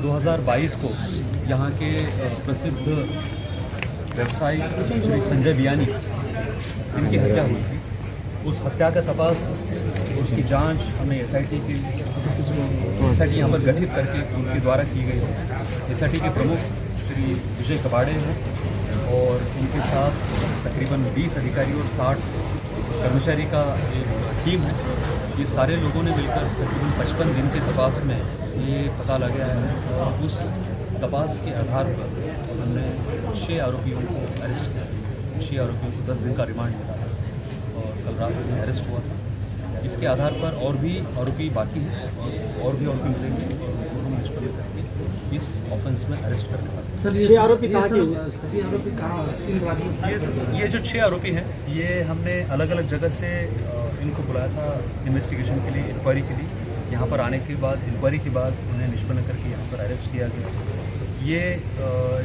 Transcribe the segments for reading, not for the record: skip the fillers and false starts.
2022 को यहाँ के प्रसिद्ध व्यवसायी श्री संजय बियानी इनकी हत्या हुई थी। उस हत्या का तपास, उसकी जांच हमने एसआईटी यहाँ पर गठित करके उनके द्वारा की गई है। एसआईटी के प्रमुख श्री विजय कबाड़े हैं और उनके साथ तकरीबन 20 अधिकारी और 60 कर्मचारी का एक टीम है। ये सारे लोगों ने मिलकर तकरीबन 55 दिन के तपास में ये पता लगा है और उस तपास के आधार पर हमने 6 आरोपियों को अरेस्ट किया। 6 आरोपियों को 10 दिन का रिमांड मिला है और कल रात में अरेस्ट हुआ था। इसके आधार पर और भी आरोपी बाकी हैं और भी आरोपी मिलेंगे और उनको हम निष्पन्न करके इस ऑफेंस में अरेस्ट करने वाले हैं। सर, 6 आरोपी कहाँ के? ये जो 6 आरोपी हैं ये हमने अलग अलग जगह से इनको बुलाया था इन्वेस्टिगेशन के लिए, इंक्वायरी के लिए। यहाँ पर आने के बाद, इंक्वायरी के बाद उन्हें निष्पन्न करके यहाँ पर अरेस्ट किया गया। ये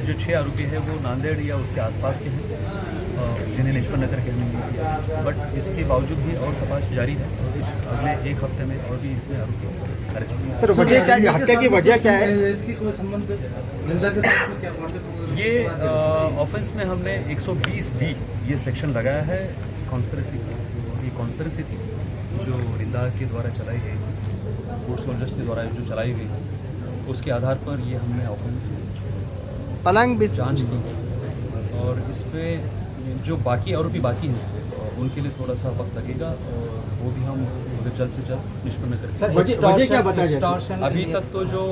जो 6 आरोपी हैं वो नांदेड़ या उसके आसपास के हैं जिन्हें निष्पन्न करके हमने लिया किया। बट इसके बावजूद भी और तपास जारी है। अगले 1 हफ्ते में और भी इसमें आरोपियों को अरेस्ट किया। सर, वजह क्या है? हत्या की वजह क्या है? इसकी कोई संबंध निंदा के साथ में क्या? ये ऑफेंस में हमने 120B ये सेक्शन लगाया है कॉन्स्पिरेसी का। ये कॉन्स्पिरेसी थी जो रिंदा के द्वारा चलाई गई, फूड सोल्जर्स के द्वारा जो चलाई गई, उसके आधार पर ये हमने ऑफेंस पलंग जांच की। और इस पर जो बाकी आरोपी बाकी हैं उनके लिए थोड़ा सा वक्त लगेगा और वो भी हम जल्द से जल्द निष्पन्न करेंगे। सर, वजह क्या बताया? अभी तक तो जो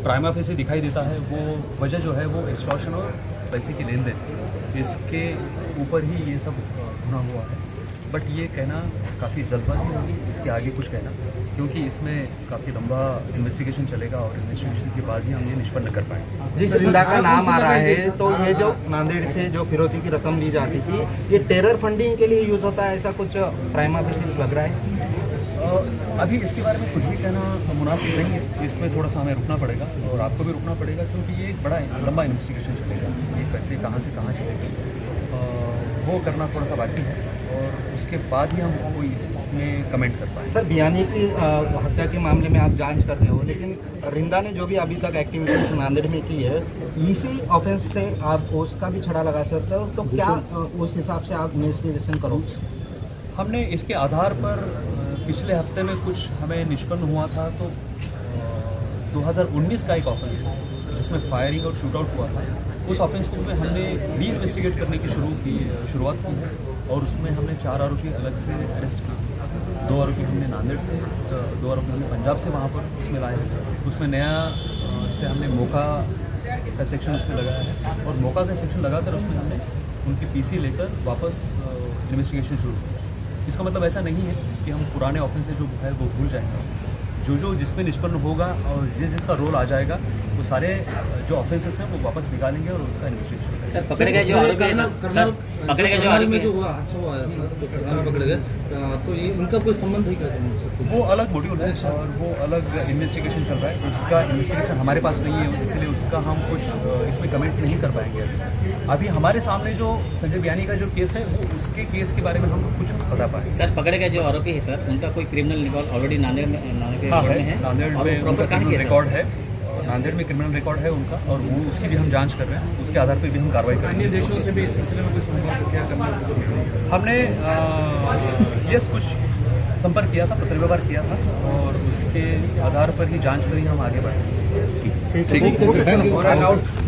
प्राइमा फेसी दिखाई देता है वो वजह जो है वो एक्सटॉर्शन और पैसे की लेन देन, इसके ऊपर ही ये सब होना हुआ है। बट ये कहना काफ़ी जल्दबाजी होगी इसके आगे कुछ कहना, क्योंकि इसमें काफ़ी लंबा इन्वेस्टिगेशन चलेगा और इन्वेस्टिगेशन के बाद ही हम ये निष्पन्न कर पाएंगे। जिस रिंदा का नाम आ रहा है तो ये जो नांदेड़ से जो फिरौती की रकम ली जाती थी, ये टेरर फंडिंग के लिए यूज होता है, ऐसा कुछ प्राइमा फेसी लग रहा है? अभी इसके बारे में कुछ भी कहना मुनासिब नहीं है। इसमें थोड़ा सा हमें रुकना पड़ेगा और आपको भी रुकना पड़ेगा, क्योंकि ये एक बड़ा लंबा इन्वेस्टिगेशन चलेगा। ये पैसे कहाँ से कहाँ चलेंगे वो करना थोड़ा सा बाकी है और उसके बाद ही हम कोई इसमें कमेंट कर पाएँ। सर, बियानी की हत्या के मामले में आप जांच कर रहे हो, लेकिन रिंदा ने जो भी अभी तक एक्टिविटीज नांदेड़ में की है, इसी ऑफेंस से आप उसका भी छड़ा लगा सकते हो, तो क्या उस हिसाब से आप इन्वेस्टिगेशन करो? हमने इसके आधार पर पिछले हफ्ते में कुछ हमें निष्पन्न हुआ था, तो 2019 का एक ऑफेंस जिसमें फायरिंग और शूटआउट हुआ था, उस ऑफेंस को हमने री इन्वेस्टिगेट करने की शुरुआत की है और उसमें हमने 4 आरोपी अलग से अरेस्ट किए। 2 आरोपी हमने नांदेड़ से, 2 आरोपी हमने पंजाब से वहाँ पर उसमें लाए हैं। उसमें नया से हमने मोका का सेक्शन उसमें लगाया है और मोका का सेक्शन लगाकर उसमें हमने उनकी पीसी लेकर वापस इन्वेस्टिगेशन शुरू की। इसका मतलब ऐसा नहीं है कि हम पुराने ऑफेंस जो है वो भूल जाएंगे। जो जिसमें निष्पन्न होगा और जिसका रोल आ जाएगा वो सारे जो ऑफेंसेस हैं वो वापस निकालेंगे और उसका इन्वेस्टिगेशन करेंगे। सर, पकड़े गए जो आरोपी पकड़े गए जो आरोपी जो हुआ हादसा हुआ है, तो करनाल पकड़े गए, तो ये उनका कोई संबंध ही क्या? वो अलग मॉड्यूल है और वो अलग इन्वेस्टिगेशन चल रहा है। उसका इन्वेस्टिगेशन हमारे पास नहीं है, इसलिए उसका हम कुछ इसमें कमेंट नहीं कर पाएंगे। अभी हमारे सामने जो संजय बियानी का जो केस है वो उसके केस के बारे में हम कुछ बता पाएंगे। सर, पकड़े गए जो आरोपी है सर, उनका कोई क्रिमिनल रिकॉर्ड ऑलरेडी नांदेड़ में है? नांदेड़ में उनका रिकॉर्ड है, नांदेड़ में क्रिमिनल रिकॉर्ड है उनका और वो उसकी भी हम जांच कर रहे हैं। उसके आधार पर भी हम कार्रवाई करेंगे। अन्य देशों से भी इस सिलसिले में कोई संपर्क क्या करना? हमने कुछ संपर्क किया था, पत्र व्यवहार किया था और उसके आधार पर ही जांच पर ही हम आगे बढ़े। ठीक है।